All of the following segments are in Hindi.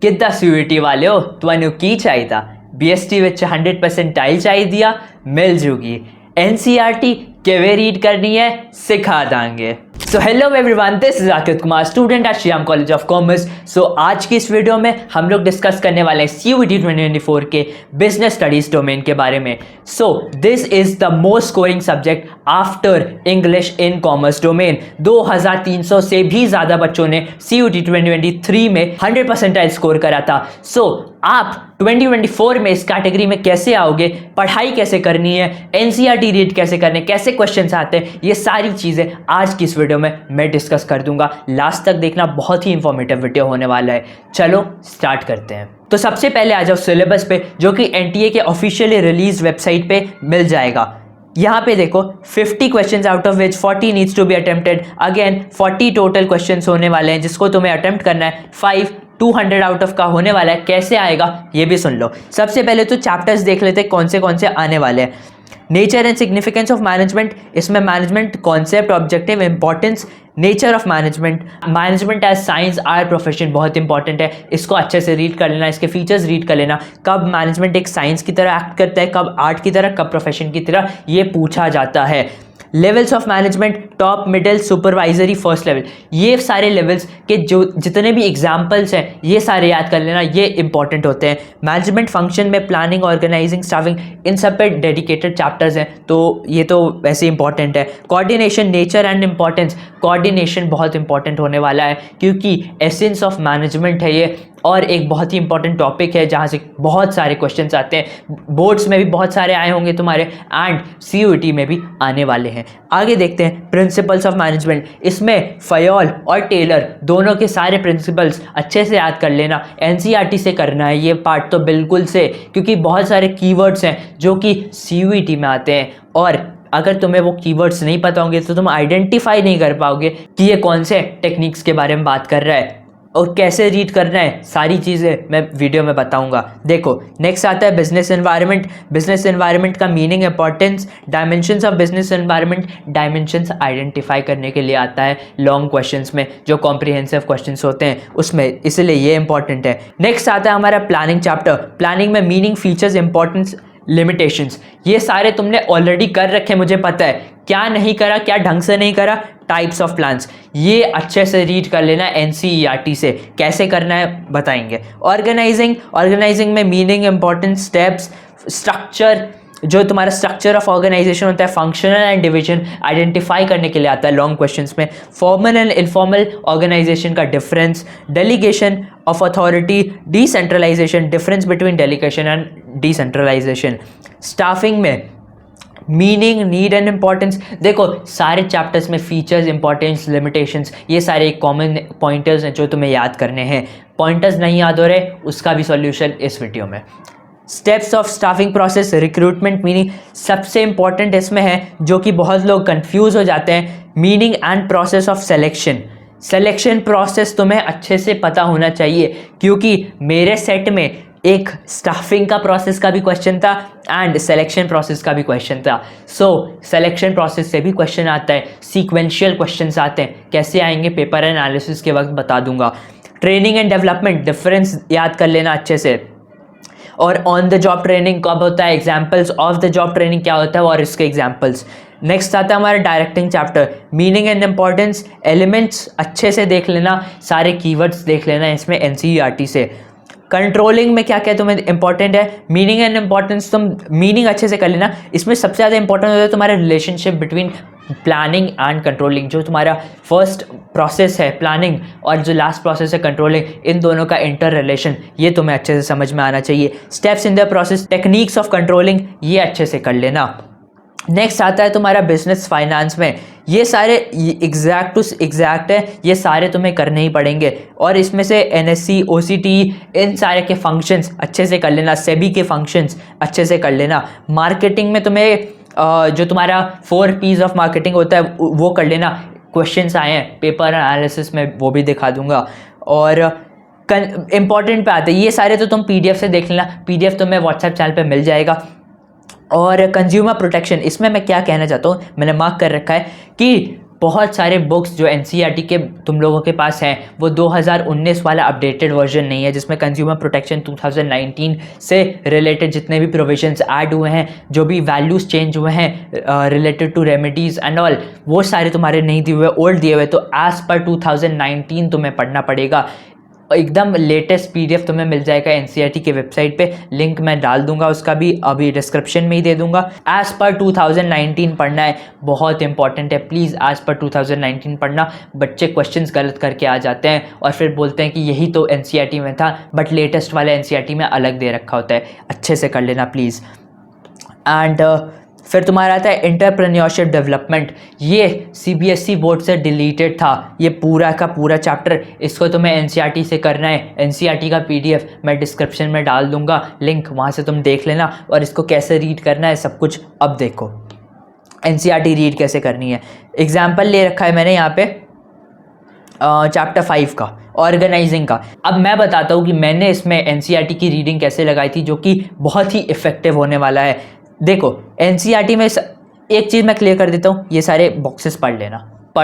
किद्दा सीयूईटी वाले ਤੁਹਾਨੂੰ ਕੀ ਚਾਹੀਦਾ BST ਵਿੱਚ 100% टाइल चाहिए मिल जूगी NCERT किवें रीड करनी है सिखा देंगे। So hello everyone, this is Aqib Kumar, student at Shriram college of commerce. So आज की इस वीडियो में हम लोग डिस्कस करने वाले हैं CUET 2024 के बिजनेस स्टडीज डोमेन के बारे में। So this is the most scoring subject after English in commerce domain. 2300 से भी ज़्यादा बच्चों ने CUET 2023 में 100% स्कोर करा था। सो आप 2024 में इस कैटेगरी में कैसे आओगे, पढ़ाई कैसे करनी है, NCERT रीड कैसे करने, कैसे क्वेश्चंस आते हैं, ये सारी चीज़ें आज की इस वीडियो में मैं डिस्कस कर दूंगा। लास्ट तक देखना, बहुत ही इंफॉर्मेटिव वीडियो होने वाला है। चलो स्टार्ट करते हैं। तो सबसे पहले आ जाओ सिलेबस पे, जो कि NTA के ऑफिशियली रिलीज वेबसाइट पे मिल जाएगा। यहाँ पे देखो 50 questions out of which 40 needs to be attempted. Again 40 total questions होने वाले हैं जिसको तुम्हें अटेम्प्ट करना है। 5 200 आउट ऑफ का होने वाला है। कैसे आएगा ये भी सुन लो। सबसे पहले तो चैप्टर्स देख लेते हैं कौन से आने वाले हैं। Nature and significance of management, इसमें management concept, objective, importance, nature of management, management as science art profession बहुत इंपॉर्टेंट है। इसको अच्छे से रीड कर लेना, इसके फीचर्स रीड कर लेना। कब मैनेजमेंट एक साइंस की तरह एक्ट करता है, कब आर्ट की तरह, कब प्रोफेशन की तरह, ये पूछा जाता है। Levels of management, top, middle, supervisory, first level, ये सारे लेवल्स के जो जितने भी एग्जाम्पल्स हैं ये सारे याद कर लेना, ये इंपॉर्टेंट होते हैं। मैनेजमेंट फंक्शन में प्लानिंग, ऑर्गेनाइजिंग, स्टाफिंग, इन सब पे डेडिकेटेड चैप्टर्स हैं, तो ये तो वैसे इंपॉर्टेंट है। Coordination, nature and importance, coordination बहुत इंपॉर्टेंट होने वाला है क्योंकि एसेंस ऑफ मैनेजमेंट है ये, और एक बहुत ही इंपॉर्टेंट टॉपिक है जहाँ से बहुत सारे क्वेश्चंस आते हैं। बोर्ड्स में भी बहुत सारे आए होंगे तुम्हारे, एंड CUET में भी आने वाले हैं। आगे देखते हैं प्रिंसिपल्स ऑफ मैनेजमेंट। इसमें फयोल और टेलर दोनों के सारे प्रिंसिपल्स अच्छे से याद कर लेना। NCERT से करना है ये पार्ट तो बिल्कुल से, क्योंकि बहुत सारे कीवर्ड्स हैं जो कि CUET में आते हैं, और अगर तुम्हें वो कीवर्ड्स नहीं पता होंगे तो तुम आइडेंटिफाई नहीं कर पाओगे कि ये कौन से टेक्निक्स के बारे में बात कर रहा है और कैसे रीड करना है। सारी चीज़ें मैं वीडियो में बताऊंगा। देखो नेक्स्ट आता है बिजनेस एनवायरनमेंट। बिजनेस एनवायरनमेंट का meaning, importance, dimensions of business environment, dimensions identify करने के लिए आता है लॉन्ग क्वेश्चंस में, जो कॉम्प्रिहेंसिव क्वेश्चंस होते हैं उसमें, इसलिए ये इंपॉर्टेंट है। नेक्स्ट आता है हमारा प्लानिंग चैप्टर। प्लानिंग में मीनिंग, फीचर्स, इंपॉर्टेंस, लिमिटेशंस, ये सारे तुमने ऑलरेडी कर रखे, मुझे पता है। क्या नहीं करा, क्या ढंग से नहीं करा, टाइप्स ऑफ प्लान्स, ये अच्छे से रीड कर लेना। NCERT से कैसे करना है बताएंगे। ऑर्गेनाइजिंग में मीनिंग, इंपॉर्टेंट, स्टेप्स, स्ट्रक्चर, जो तुम्हारा स्ट्रक्चर ऑफ ऑर्गेनाइजेशन होता है, फंक्शनल एंड डिवीजन आइडेंटिफाई करने के लिए आता है लॉन्ग क्वेश्चंस में। फॉर्मल एंड इनफॉर्मल ऑर्गेनाइजेशन का difference, delegation of authority, decentralisation, difference between delegation and decentralisation. Staffing में मीनिंग, नीड एंड इंपॉर्टेंस। देखो सारे चैप्टर्स में फीचर्स, इंपॉर्टेंस, लिमिटेशंस, ये सारे कॉमन पॉइंटर्स हैं जो तुम्हें याद करने हैं। पॉइंटर्स नहीं याद हो रहे, उसका भी सॉल्यूशन इस वीडियो में। Steps of staffing process, recruitment, meaning, सबसे इंपॉर्टेंट इसमें है जो कि बहुत लोग कंफ्यूज हो जाते हैं, meaning and process of selection. Selection process तुम्हें अच्छे से पता होना चाहिए, क्योंकि मेरे सेट में एक स्टाफिंग का प्रोसेस का भी क्वेश्चन था एंड सिलेक्शन प्रोसेस का भी क्वेश्चन था। सो सिलेक्शन प्रोसेस से भी क्वेश्चन आता है, सीक्वेंशियल क्वेश्चंस आते हैं। कैसे आएंगे पेपर एनालिसिस के वक्त बता दूंगा। ट्रेनिंग एंड डेवलपमेंट, डिफरेंस याद कर लेना अच्छे से। और ऑन द जॉब ट्रेनिंग कब होता है, examples of the job training क्या होता है और इसके एग्जाम्पल्स। नेक्स्ट आता है हमारा directing chapter. Meaning and importance, elements अच्छे से देख लेना, सारे कीवर्ड्स देख लेना इसमें NCERT से। कंट्रोलिंग में क्या क्या तुम्हें इंपॉर्टेंट है, मीनिंग एंड इंपॉर्टेंस, तुम मीनिंग अच्छे से कर लेना। इसमें सबसे ज़्यादा इंपॉर्टेंट होता है तुम्हारा relationship between planning and controlling. जो तुम्हारा फर्स्ट प्रोसेस है प्लानिंग और जो लास्ट प्रोसेस है कंट्रोलिंग, इन दोनों का इंटर रिलेशन, ये तुम्हें अच्छे से समझ में आना चाहिए। Steps in the process, techniques of controlling, ये अच्छे से कर लेना। नेक्स्ट आता है तुम्हारा बिजनेस फाइनेंस में। ये सारे एग्जैक्ट टू एग्जैक्ट है, ये सारे तुम्हें करने ही पड़ेंगे, और इसमें से NSE, OCT, इन सारे के फंक्शंस अच्छे से कर लेना। सेबी के फंक्शंस अच्छे से कर लेना। मार्केटिंग में तुम्हें जो तुम्हारा 4 P's ऑफ मार्केटिंग होता है वो कर लेना। क्वेश्चंस आए हैं पेपर एनालिसिस में, वो भी दिखा दूंगा। और इंपॉर्टेंट पे आते हैं ये सारे, तो तुम PDF से देख लेना। PDF तुम्हें व्हाट्सएप चैनल पे मिल जाएगा। और कंज्यूमर प्रोटेक्शन, इसमें मैं क्या कहना चाहता हूँ, मैंने मार्क कर रखा है कि बहुत सारे बुक्स जो एनसीईआरटी के तुम लोगों के पास हैं वो 2019 वाला अपडेटेड वर्जन नहीं है, जिसमें कंज्यूमर प्रोटेक्शन 2019 से रिलेटेड जितने भी प्रोविजंस ऐड हुए हैं, जो भी वैल्यूज़ चेंज हुए हैं related to remedies and all, वो सारे तुम्हारे नहीं दिए हुए, ओल्ड दिए हुए। तो एज़ पर 2019 तुम्हें पढ़ना पड़ेगा। एकदम लेटेस्ट पीडीएफ तुम्हें मिल जाएगा एनसीईआरटी के वेबसाइट पे, लिंक मैं डाल दूंगा उसका भी, अभी डिस्क्रिप्शन में ही दे दूंगा। एज़ पर 2019 पढ़ना है, बहुत इंपॉर्टेंट है, प्लीज़ एज़ पर 2019 पढ़ना। बच्चे क्वेश्चंस गलत करके आ जाते हैं और फिर बोलते हैं कि यही तो एनसीईआरटी में था, बट लेटेस्ट वाला एनसीईआरटी में अलग दे रखा होता है। अच्छे से कर लेना प्लीज़। एंड फिर तुम्हारा आता है एंटरप्रेन्योरशिप डेवलपमेंट। ये सीबीएसई बोर्ड से डिलीटेड था, ये पूरा का पूरा चैप्टर। इसको तुम्हें एनसीईआरटी से करना है। एनसीईआरटी का पीडीएफ मैं डिस्क्रिप्शन में डाल दूंगा लिंक, वहाँ से तुम देख लेना। और इसको कैसे रीड करना है सब कुछ अब देखो, एनसीईआरटी रीड कैसे करनी है। एग्जाम्पल ले रखा है मैंने यहाँ पे चैप्टर 5 का, ऑर्गेनाइजिंग का। अब मैं बताता हूँ कि मैंने इसमें एनसीईआरटी की रीडिंग कैसे लगाई थी, जो कि बहुत ही इफेक्टिव होने वाला है। देखो एनसीईआरटी में एक चीज़ मैं क्लियर कर देता हूँ, ये सारे बॉक्सेस पढ़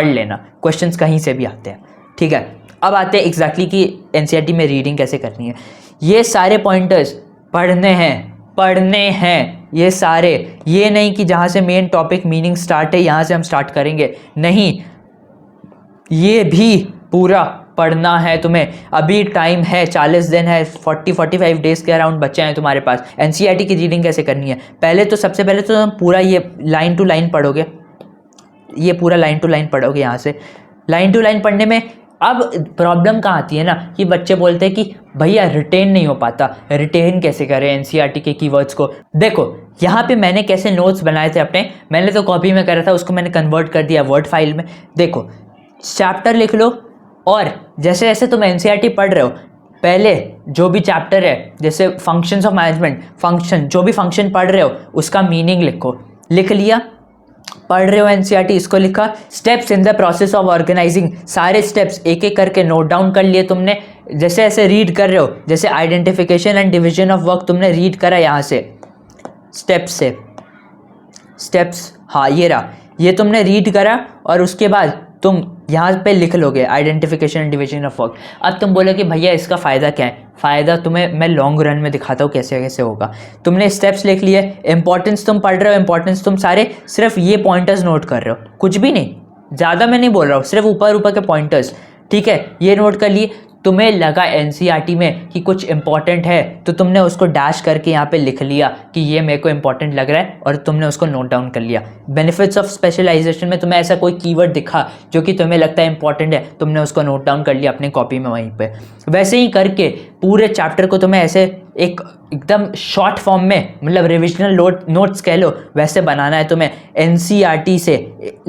लेना, क्वेश्चंस कहीं से भी आते हैं, ठीक है। अब आते हैं एग्जैक्टली कि एनसीईआरटी में रीडिंग कैसे करनी है। ये सारे पॉइंटर्स पढ़ने हैं ये सारे, ये नहीं कि जहाँ से मेन टॉपिक मीनिंग स्टार्ट है यहाँ से हम स्टार्ट करेंगे, नहीं, ये भी पूरा पढ़ना है तुम्हें। अभी टाइम है, 40 दिन है, 40-45 डेज के अराउंड बच्चे हैं तुम्हारे पास। एनसीईआरटी की रीडिंग कैसे करनी है, सबसे पहले तो तुम पूरा ये लाइन टू लाइन पढ़ोगे, ये पूरा लाइन टू लाइन पढ़ोगे। यहाँ से लाइन टू लाइन पढ़ने में अब प्रॉब्लम कहाँ आती है ना, कि बच्चे बोलते हैं कि भैया रिटेन नहीं हो पाता, रिटेन कैसे करें एनसीईआरटी के कीवर्ड्स को। देखो यहाँ पे मैंने कैसे नोट्स बनाए थे अपने, मैंने तो कॉपी में करा था, उसको मैंने कन्वर्ट कर दिया वर्ड फाइल में। देखो चैप्टर लिख लो और जैसे जैसे तुम एनसीईआरटी पढ़ रहे हो, पहले जो भी चैप्टर है, जैसे फंक्शंस ऑफ मैनेजमेंट, फंक्शन, जो भी फंक्शन पढ़ रहे हो उसका मीनिंग लिखो। लिख लिया, पढ़ रहे हो एनसीईआरटी, इसको लिखा। Steps in the process of organising, सारे स्टेप्स एक एक करके नोट डाउन कर लिए तुमने। जैसे ऐसे रीड कर रहे हो, जैसे identification and division of work तुमने रीड करा यहाँ से स्टेप्स, हाँ ये रहा, ये तुमने रीड करा और उसके बाद तुम यहाँ पे लिख लोगे identification and division of work. अब तुम बोलो कि भैया इसका फ़ायदा क्या है, फ़ायदा तुम्हें मैं लॉन्ग रन में दिखाता हूँ कैसे कैसे होगा। तुमने स्टेप्स लिख लिए, इंपॉर्टेंस तुम पढ़ रहे हो, इंपॉर्टेंस तुम सारे सिर्फ ये पॉइंटर्स नोट कर रहे हो, कुछ भी नहीं, ज़्यादा मैं नहीं बोल रहा हूँ, सिर्फ ऊपर ऊपर के पॉइंटर्स, ठीक है, ये नोट कर लिए। तुम्हें लगा एनसीईआरटी में कि कुछ इंपॉर्टेंट है तो तुमने उसको डैश करके यहाँ पे लिख लिया कि ये मेरे को इंपॉर्टेंट लग रहा है और तुमने उसको नोट डाउन कर लिया। बेनिफिट्स ऑफ स्पेशलाइजेशन में तुम्हें ऐसा कोई कीवर्ड दिखा जो कि तुम्हें लगता है इंपॉर्टेंट है, तुमने उसको नोट डाउन कर लिया अपनी कॉपी में वहीं पे। वैसे ही करके पूरे चैप्टर को तुम्हें ऐसे एक एकदम शॉर्ट फॉर्म में, मतलब रिविजनल नोट्स कह लो, वैसे बनाना है तुम्हें। एनसीईआरटी से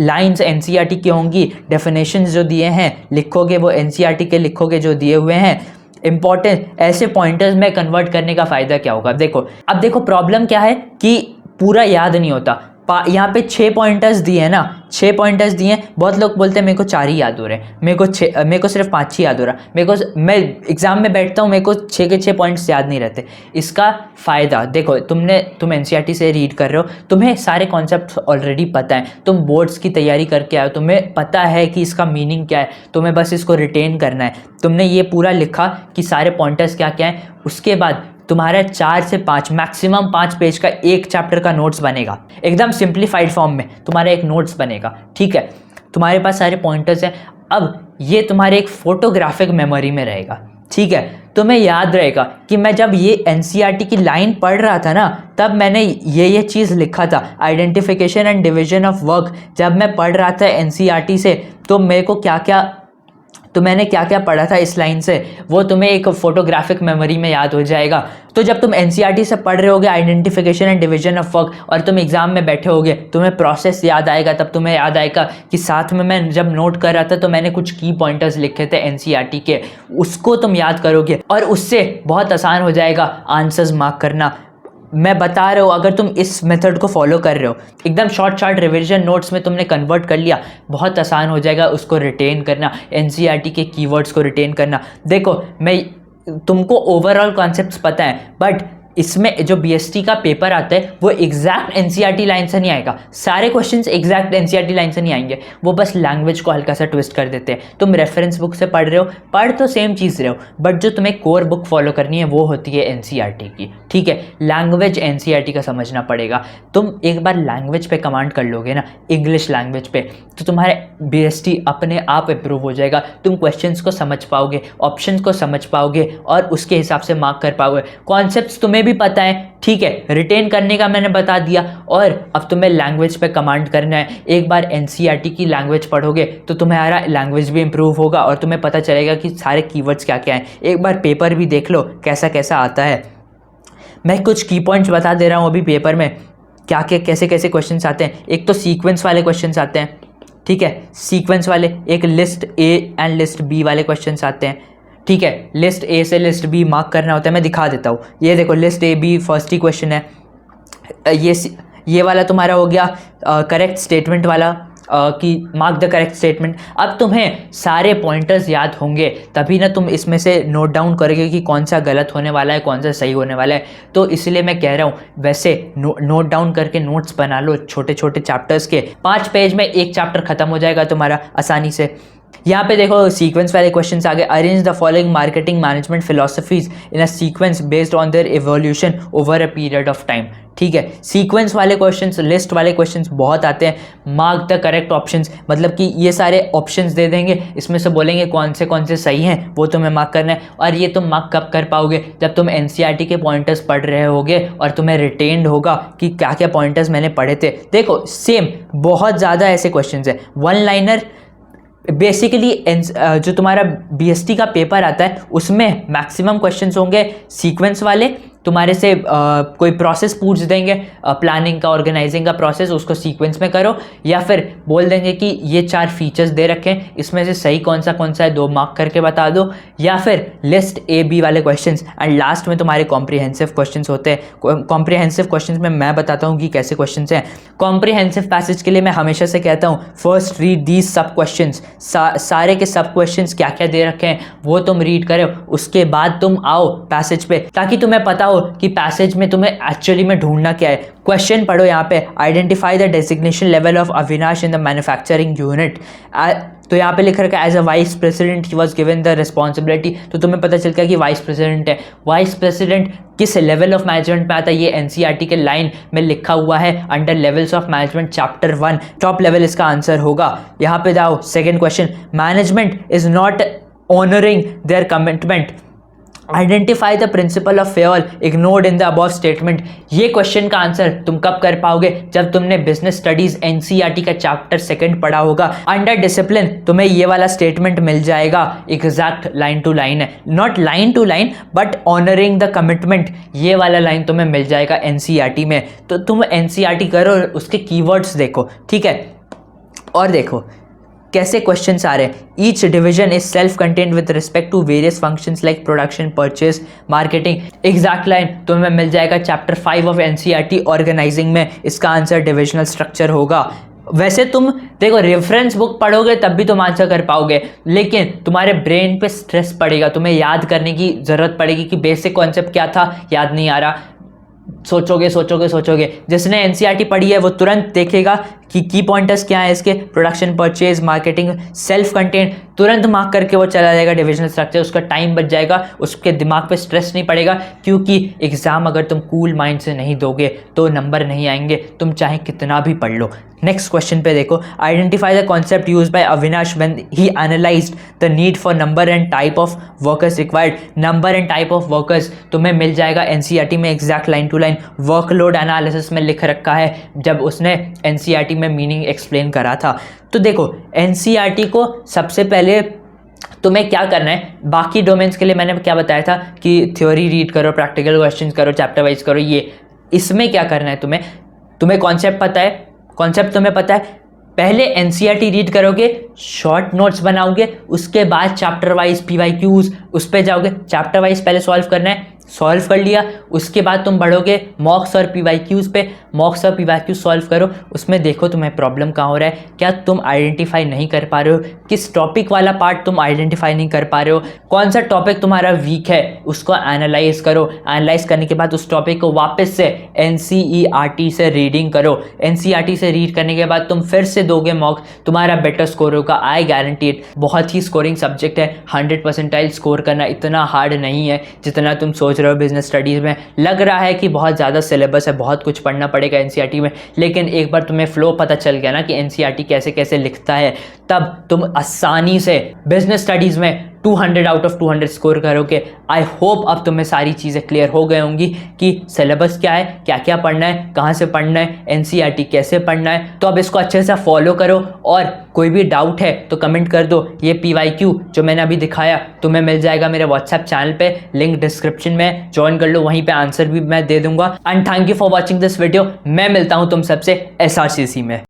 लाइंस एनसीईआरटी की होंगी, डेफिनेशंस जो दिए हैं लिखोगे, वो एनसीईआरटी के लिखोगे जो दिए हुए हैं। इंपॉर्टेंट ऐसे पॉइंटर्स में कन्वर्ट करने का फ़ायदा क्या होगा, देखो अब देखो प्रॉब्लम क्या है कि पूरा याद नहीं होता। यहाँ पे 6 पॉइंटर्स दिए हैं ना, 6 पॉइंटर्स दिए हैं। बहुत लोग बोलते हैं मेरे को 4 ही याद हो रहे हैं, मेरे को सिर्फ 5 ही याद हो रहा, मैं एग्जाम में बैठता हूँ, मेरे को 6 के 6 पॉइंट्स याद नहीं रहते। इसका फ़ायदा देखो, तुम एनसीईआरटी से रीड कर रहे हो, तुम्हें सारे कॉन्सेप्ट ऑलरेडी पता है, तुम बोर्ड्स की तैयारी करके आए हो, तुम्हें पता है कि इसका मीनिंग क्या है, तुम्हें बस इसको रिटेन करना है। तुमने ये पूरा लिखा कि सारे पॉइंटर्स क्या क्या हैं, उसके बाद तुम्हारा 4 से 5 मैक्सिमम 5 पेज का एक चैप्टर का नोट्स बनेगा, एकदम सिंप्लीफाइड फॉर्म में तुम्हारा एक नोट्स बनेगा, ठीक है। तुम्हारे पास सारे पॉइंटर्स हैं, अब ये तुम्हारे एक फोटोग्राफिक मेमोरी में रहेगा, ठीक है। तुम्हें याद रहेगा कि मैं जब ये एनसीईआरटी की लाइन पढ़ रहा था ना, तब मैंने ये चीज़ लिखा था, identification and division of work. जब मैं पढ़ रहा था एनसीईआरटी से तो मेरे को मैंने क्या क्या पढ़ा था इस लाइन से, वो तुम्हें एक फोटोग्राफिक मेमोरी में याद हो जाएगा। तो जब तुम एनसीईआरटी से पढ़ रहे होगे identification and division of work, और तुम एग्जाम में बैठे होगे, तुम्हें प्रोसेस याद आएगा, तब तुम्हें याद आएगा कि साथ में मैं जब नोट कर रहा था तो मैंने कुछ की पॉइंटर्स लिखे थे एनसीईआरटी के, उसको तुम याद करोगे और उससे बहुत आसान हो जाएगा आंसर्स मार्क करना। मैं बता रहा हूँ, अगर तुम इस मेथड को फॉलो कर रहे हो, एकदम शॉर्ट रिविजन नोट्स में तुमने कन्वर्ट कर लिया, बहुत आसान हो जाएगा उसको रिटेन करना, एनसीईआरटी के कीवर्ड्स को रिटेन करना। देखो तुमको ओवरऑल कॉन्सेप्ट्स पता है, बट इसमें जो बीएसटी का पेपर आता है वो एग्जैक्ट एनसीईआरटी लाइन से नहीं आएगा, सारे क्वेश्चंस एग्जैक्ट एनसीईआरटी लाइन से नहीं आएंगे, वो बस लैंग्वेज को हल्का सा ट्विस्ट कर देते हैं। तुम रेफरेंस बुक से पढ़ रहे हो, पढ़ तो सेम चीज़ रहे हो, बट जो तुम्हें कोर बुक फॉलो करनी है वो होती है एनसीईआरटी की, ठीक है। लैंग्वेज एनसीईआरटी का समझना पड़ेगा। तुम एक बार लैंग्वेज पे कमांड कर लोगे ना, इंग्लिश लैंग्वेज पे, तो तुम्हारे बीएसटी अपने आप इम्प्रूव हो जाएगा। तुम क्वेश्चंस को समझ पाओगे, ऑप्शंस को समझ पाओगे और उसके हिसाब से मार्क कर पाओगे। कॉन्सेप्ट्स तुम्हें भी पता है, ठीक है, रिटेन करने का मैंने बता दिया, और अब तुम्हें लैंग्वेज पे कमांड करना है। एक बार एनसीईआरटी की लैंग्वेज पढ़ोगे तो तुम्हारा लैंग्वेज भी इंप्रूव होगा और तुम्हें पता चलेगा कि सारे कीवर्ड्स क्या क्या हैं। एक बार पेपर भी देख लो कैसा कैसा आता है। मैं कुछ की पॉइंट्स बता दे रहा हूँ अभी पेपर में क्या क्या कैसे कैसे क्वेश्चंस आते हैं। एक तो सीक्वेंस वाले क्वेश्चंस आते हैं, ठीक है, सीक्वेंस वाले। एक list A and list B वाले क्वेश्चंस आते हैं, ठीक है। लिस्ट ए से लिस्ट बी मार्क करना होता है, मैं दिखा देता हूँ। ये देखो लिस्ट ए बी फर्स्ट ही क्वेश्चन है। ये वाला तुम्हारा हो गया करेक्ट स्टेटमेंट वाला, कि मार्क द करेक्ट स्टेटमेंट। अब तुम्हें सारे पॉइंटर्स याद होंगे तभी ना तुम इसमें से नोट डाउन करोगे कि कौन सा गलत होने वाला है, कौन सा सही होने वाला है। तो इसलिए मैं कह रहा हूँ वैसे नोट डाउन करके नोट्स बना लो छोटे छोटे चैप्टर्स के। 5 पेज में एक चैप्टर खत्म हो जाएगा तुम्हारा आसानी से। यहाँ पे देखो सीक्वेंस वाले क्वेश्चंस आगे। Arrange the following marketing management philosophies in a sequence based on their evolution over a period of time, ठीक है। सीक्वेंस वाले क्वेश्चंस, लिस्ट वाले क्वेश्चंस बहुत आते हैं। मार्क द करेक्ट ऑप्शंस, मतलब कि ये सारे ऑप्शंस दे देंगे, इसमें से बोलेंगे कौन से सही हैं, वो तुम्हें मार्क करना है। और ये तुम मार्क कब कर पाओगे, जब तुम एनसीईआरटी के पॉइंटर्स पढ़ रहे होगे और तुम्हें रिटेन्ड होगा कि क्या क्या पॉइंटर्स मैंने पढ़े थे। देखो सेम बहुत ज़्यादा ऐसे क्वेश्चन है, वन लाइनर। बेसिकली जो तुम्हारा बीएसटी का पेपर आता है उसमें मैक्सिमम क्वेश्चंस होंगे सीक्वेंस वाले। तुम्हारे से कोई प्रोसेस पूछ देंगे, प्लानिंग का, ऑर्गेनाइजिंग का प्रोसेस, उसको सीक्वेंस में करो, या फिर बोल देंगे कि ये 4 फीचर्स दे रखे हैं, इसमें से सही कौन सा है 2 मार्क करके बता दो, या फिर लिस्ट ए बी वाले क्वेश्चंस। एंड लास्ट में तुम्हारे कॉम्प्रिहेंसिव क्वेश्चंस होते हैं। कॉम्प्रिहेंसिव क्वेश्चंस में मैं बताता हूँ कि कैसे क्वेश्चंस हैं। कॉम्प्रिहेंसिव पैसेज के लिए मैं हमेशा से कहता हूँ first read these sub questions, सारे के सब क्वेश्चंस क्या क्या दे रखे हैं वो तुम रीड करो, उसके बाद तुम आओ पैसेज पे, ताकि तुम्हें पता कि पैसेज में तुम्हें एक्चुअली में ढूंढना क्या है। क्वेश्चन पढ़ो यहाँ पे, identify the designation level of Avinash in the manufacturing unit. तो यहाँ पे लिख रखा है as a vice president he was given the responsibility. तो तुम्हें पता चलता है कि वाइस प्रेसिडेंट है। वाइस प्रेसिडेंट किस लेवल ऑफ मैनेजमेंट में आता है, ये एनसीईआरटी के लाइन में लिखा हुआ है under levels of management chapter 1, top level इसका आंसर होगा। यहाँ पे जाओ second question, management is not honouring there commitment, identify the principle of fair ignored in the above statement. ये क्वेश्चन का आंसर तुम कब कर पाओगे, जब तुमने बिजनेस स्टडीज एनसीईआरटी का चैप्टर 2 पढ़ा होगा। अंडर डिसिप्लिन तुम्हें ये वाला स्टेटमेंट मिल जाएगा, एग्जैक्ट लाइन टू लाइन है, not line to line but honouring the commitment, ये वाला लाइन तुम्हें मिल जाएगा एनसीईआरटी में। तो तुम एनसीईआरटी करो, उसके कीवर्ड्स देखो, ठीक है। और देखो कैसे क्वेश्चंस आ रहे हैं। Each division is self contained with respect to various functions like production, purchase, marketing. Exact line तुम्हें मिल जाएगा चैप्टर 5 ऑफ एनसीईआरटी ऑर्गेनाइजिंग में, इसका आंसर डिविजनल स्ट्रक्चर होगा। वैसे तुम देखो रेफरेंस बुक पढ़ोगे तब भी तुम आंसर कर पाओगे, लेकिन तुम्हारे ब्रेन पे स्ट्रेस पड़ेगा, तुम्हें याद करने की जरूरत पड़ेगी कि बेसिक कॉन्सेप्ट क्या था, याद नहीं आ रहा, सोचोगे। जिसने एनसीईआरटी पढ़ी है वो तुरंत देखेगा कि की पॉइंटर्स क्या है इसके, production, purchase, marketing, self content, तुरंत मार्क करके वो चला जाएगा डिविजनल स्ट्रक्चर, उसका टाइम बच जाएगा, उसके दिमाग पे स्ट्रेस नहीं पड़ेगा। क्योंकि एग्जाम अगर तुम कूल माइंड से नहीं दोगे तो नंबर नहीं आएंगे, तुम चाहे कितना भी पढ़ लो। नेक्स्ट क्वेश्चन पे देखो, identify the concept used by Avinash when he analysed the need for number and type of workers required. Number and type of workers तुम्हें मिल जाएगा एनसीईआरटी में, exact line to line workload analysis में लिख रखा है, जब उसने एनसीईआरटी में मीनिंग एक्सप्लेन करा था। तो देखो एनसीईआरटी को सबसे पहले तुम्हें क्या करना है, बाकी डोमेन्स के लिए मैंने क्या बताया था कि थ्योरी रीड करो, प्रैक्टिकल क्वेश्चंस करो, चैप्टर वाइज करो, ये इसमें क्या करना है तुम्हें कॉन्सेप्ट पता है, कॉन्सेप्ट तुम्हें पता है, पहले एनसीईआरटी रीड करोगे, शॉर्ट नोट्स बनाओगे, उसके बाद चैप्टर वाइज पीवाईक्यूज उस पे जाओगे। चैप्टर वाइज पहले सॉल्व करना है, सॉल्व कर लिया, उसके बाद तुम बढ़ोगे मॉक्स और पीवाईक्यूज़ पे। मॉक्स और पीवाईक्यू सॉल्व करो, उसमें देखो तुम्हें प्रॉब्लम कहाँ हो रहा है, क्या तुम आइडेंटिफाई नहीं कर पा रहे हो, किस टॉपिक वाला पार्ट तुम आइडेंटिफाई नहीं कर पा रहे हो, कौन सा टॉपिक तुम्हारा वीक है, उसको एनालाइज करो। एनालाइज करने के बाद उस टॉपिक को वापस से NCERT से रीडिंग करो। NCERT से रीड करने के बाद तुम फिर से दोगे मॉक, तुम्हारा बेटर स्कोर होगा, आई गारंटी इट। बहुत ही स्कोरिंग सब्जेक्ट है, 100% स्कोर करना इतना हार्ड नहीं है जितना तुम सोच रहे हो। बिजनेस स्टडीज़ में लग रहा है कि बहुत ज़्यादा सिलेबस है, बहुत कुछ पढ़ना पड़ेगा NCERT में, लेकिन एक बार तुम्हें फ्लो पता चल गया ना कि NCERT कैसे कैसे लिखता है, तब तुम आसानी से बिजनेस स्टडीज़ में 200 आउट ऑफ 200 स्कोर करोगे। आई होप अब तुम्हें सारी चीज़ें क्लियर हो गई होंगी कि सिलेबस क्या है, क्या क्या पढ़ना है, कहाँ से पढ़ना है, NCERT कैसे पढ़ना है। तो अब इसको अच्छे से फॉलो करो, और कोई भी डाउट है तो कमेंट कर दो। ये PYQ जो मैंने अभी दिखाया तुम्हें मिल जाएगा मेरे व्हाट्सएप चैनल पे, लिंक डिस्क्रिप्शन में, ज्वाइन कर लो, वहीं पे आंसर भी मैं दे दूंगा। And thank you for watching this video. मैं मिलता हूँ तुम सबसे SRCC में।